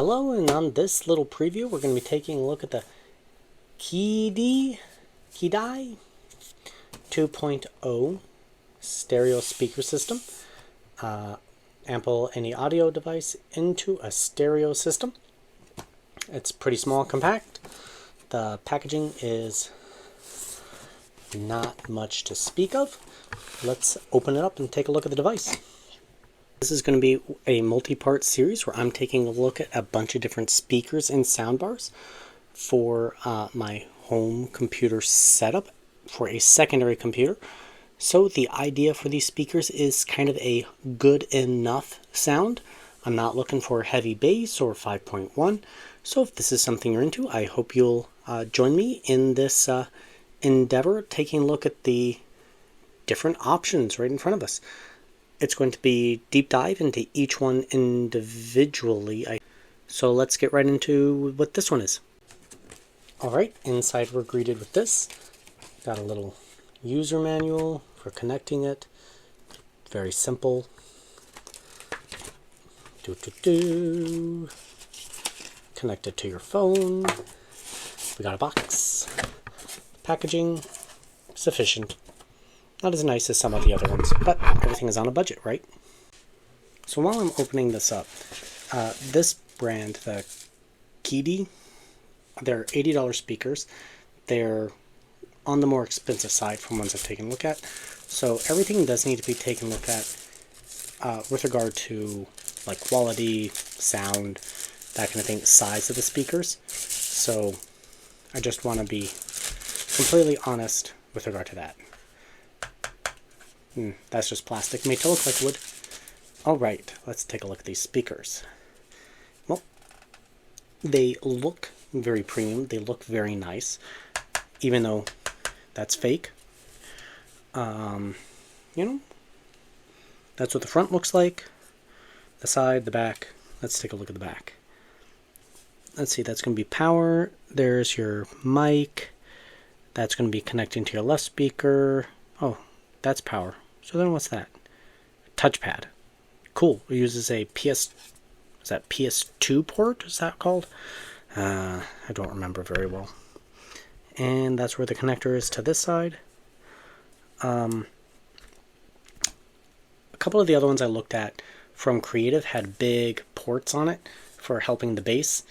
Hello, and on this little preview, we're going to be taking a look at the KEiiD 2.0 stereo speaker system. Ample any audio device into a stereo system. It's pretty small, compact. The packaging is not much to speak of. Let's open it up and take a look at the device. This is going to be a multi-part series where I'm taking a look at a bunch of different speakers and soundbars for my home computer setup for a secondary computer. So the idea for these speakers is kind of a good enough sound. I'm not looking for heavy bass or 5.1. So if this is something you're into, I hope you'll join me in this endeavor, taking a look at the different options right in front of us. It's going to be deep dive into each one individually. So let's get right into what this one is. Alright, inside we're greeted with this. Got a little user manual for connecting it. Very simple. Connect it to your phone. We got a box. Packaging, sufficient. Not as nice as some of the other ones, but everything is on a budget, right? So while I'm opening this up, this brand, the KEiiD, they're $80 speakers. They're on the more expensive side from ones I've taken a look at. So everything does need to be taken a look at with regard to like quality, sound, that kind of thing, size of the speakers. So I just want to be completely honest with regard to that. That's just plastic made to look like wood. Alright, let's take a look at these speakers. Well, they look very premium. They look very nice, even though that's fake. You know, that's what the front looks like. The side, the back. Let's take a look at the back. Let's see, that's going to be power. There's your mic. That's going to be connecting to your left speaker. Oh, that's power. So then what's that? Touchpad. Cool. It uses a PS2 port? Is that called? I don't remember very well. And that's where the connector is to this side. A couple of the other ones I looked at from Creative had big ports on it for helping the bass.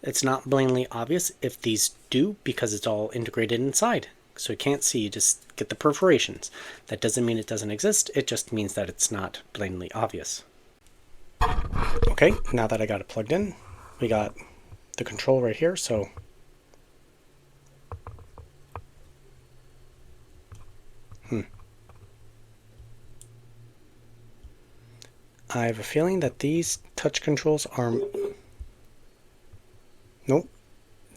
It's not blatantly obvious if these do because it's all integrated inside. So you can't see, you just get the perforations. That doesn't mean it doesn't exist, it just means that it's not blatantly obvious. Okay, now that I got it plugged in, we got the control right here, so I have a feeling that these touch controls are... Nope,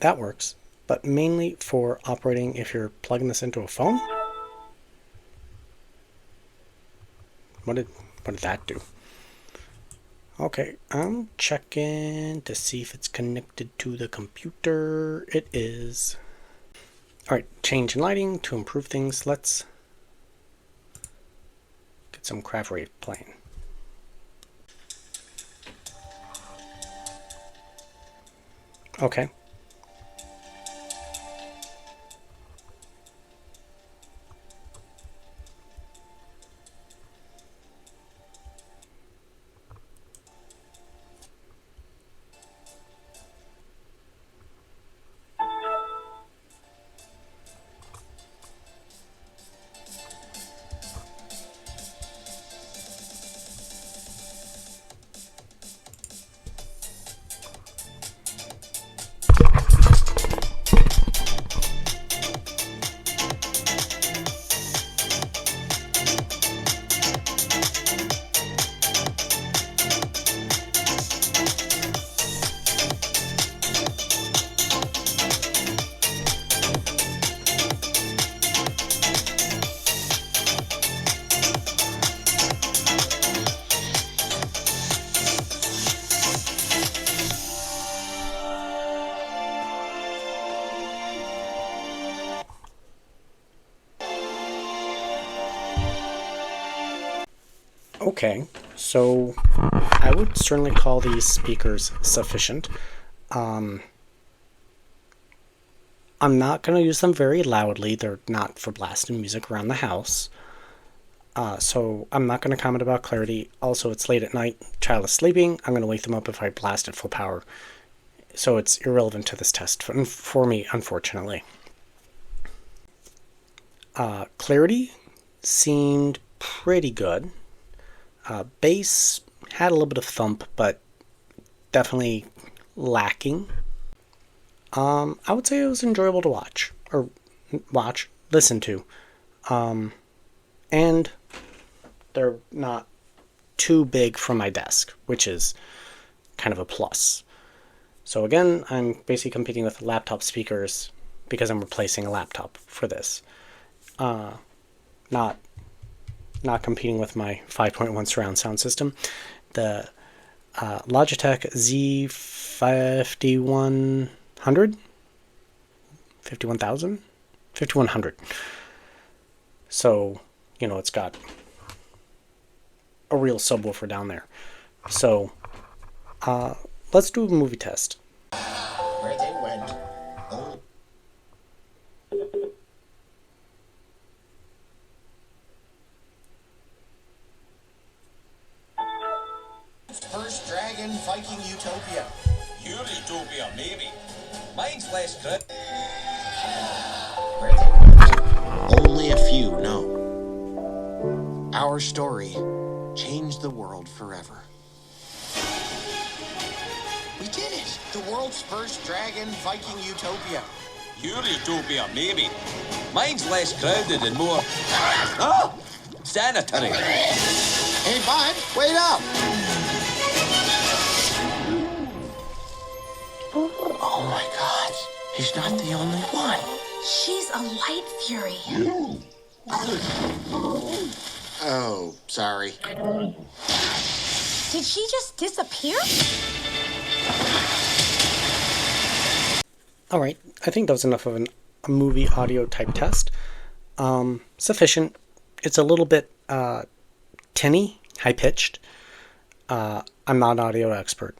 that works. But mainly for operating if you're plugging this into a phone. What did that do? Okay, I'm checking to see if it's connected to the computer. It is. Alright, change in lighting to improve things. Let's get some Rave playing. Okay. Okay, So I would certainly call these speakers sufficient. I'm not going to use them very loudly. They're not for blasting music around the house. So I'm not going to comment about clarity. Also, it's late at night. Child is sleeping. I'm going to wake them up if I blast at full power. So it's irrelevant to this test for me, unfortunately. Clarity seemed pretty good. Bass had a little bit of thump, but definitely lacking. I would say it was enjoyable to listen to. And they're not too big for my desk, which is kind of a plus. So again, I'm basically competing with laptop speakers because I'm replacing a laptop for this. Not competing with my 5.1 surround sound system. The Logitech Z5100? 5100. So, it's got a real subwoofer down there. So, let's do a movie test. Where they went. Oh. First Dragon Viking Utopia. Your utopia, maybe. Mine's less good. Where they went. Only a few know. Our story changed the world forever. We did it! The world's first Dragon Viking Utopia. Your utopia, maybe. Mine's less crowded and more... Oh! Sanitary. Hey, bud, wait up! Oh my God, he's not the only one. She's a light fury. Oh, sorry. Did she just disappear? Alright, I think that was enough of a movie audio type test. Sufficient. It's a little bit tinny, high-pitched. I'm not an audio expert.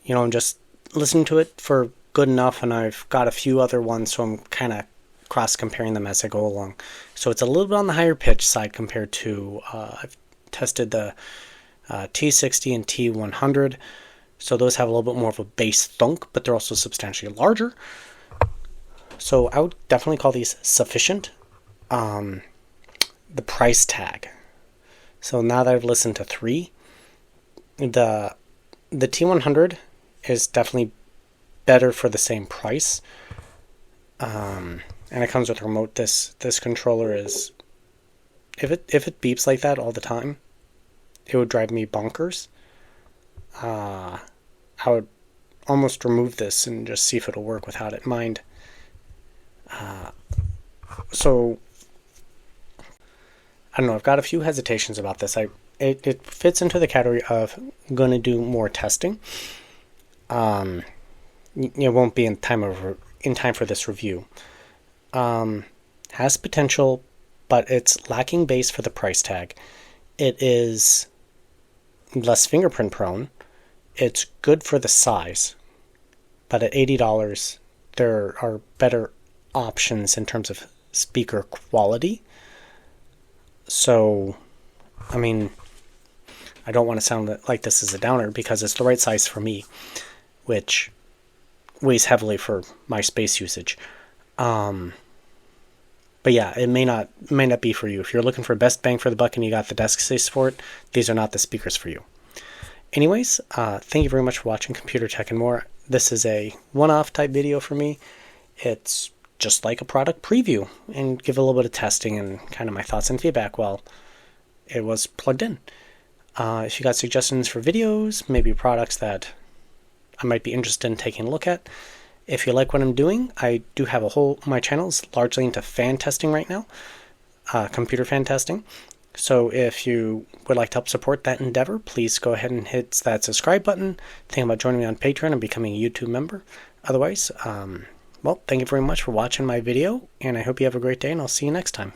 I'm just listening to it for good enough, and I've got a few other ones, so I'm kind of cross-comparing them as I go along. So it's a little bit on the higher pitch side compared to, I've tested the T60 and T100, so those have a little bit more of a bass thunk, but they're also substantially larger. So I would definitely call these sufficient. The price tag. So now that I've listened to 3, the T100 is definitely better for the same price. And it comes with a remote. This controller is, if it beeps like that all the time, it would drive me bonkers. I would almost remove this and just see if it'll work without it. Mind. So I don't know. I've got a few hesitations about this. It fits into the category of going to do more testing. It won't be in time for this review. Has potential, but it's lacking bass for the price tag. It is less fingerprint prone. It's good for the size, but at $80, there are better options in terms of speaker quality. So, I mean, I don't want to sound like this is a downer because it's the right size for me, which weighs heavily for my space usage. But yeah, it may not be for you. If you're looking for best bang for the buck and you got the desk space for it, these are not the speakers for you. Anyways, thank you very much for watching Computer Tech and More. This is a one-off type video for me. It's just like a product preview and give a little bit of testing and kind of my thoughts and feedback while it was plugged in. If you got suggestions for videos, maybe products that I might be interested in taking a look at. If you like what I'm doing, I do have my channel's largely into fan testing right now, computer fan testing. So if you would like to help support that endeavor, please go ahead and hit that subscribe button. Think about joining me on Patreon and becoming a YouTube member. Otherwise, well, thank you very much for watching my video, and I hope you have a great day, and I'll see you next time.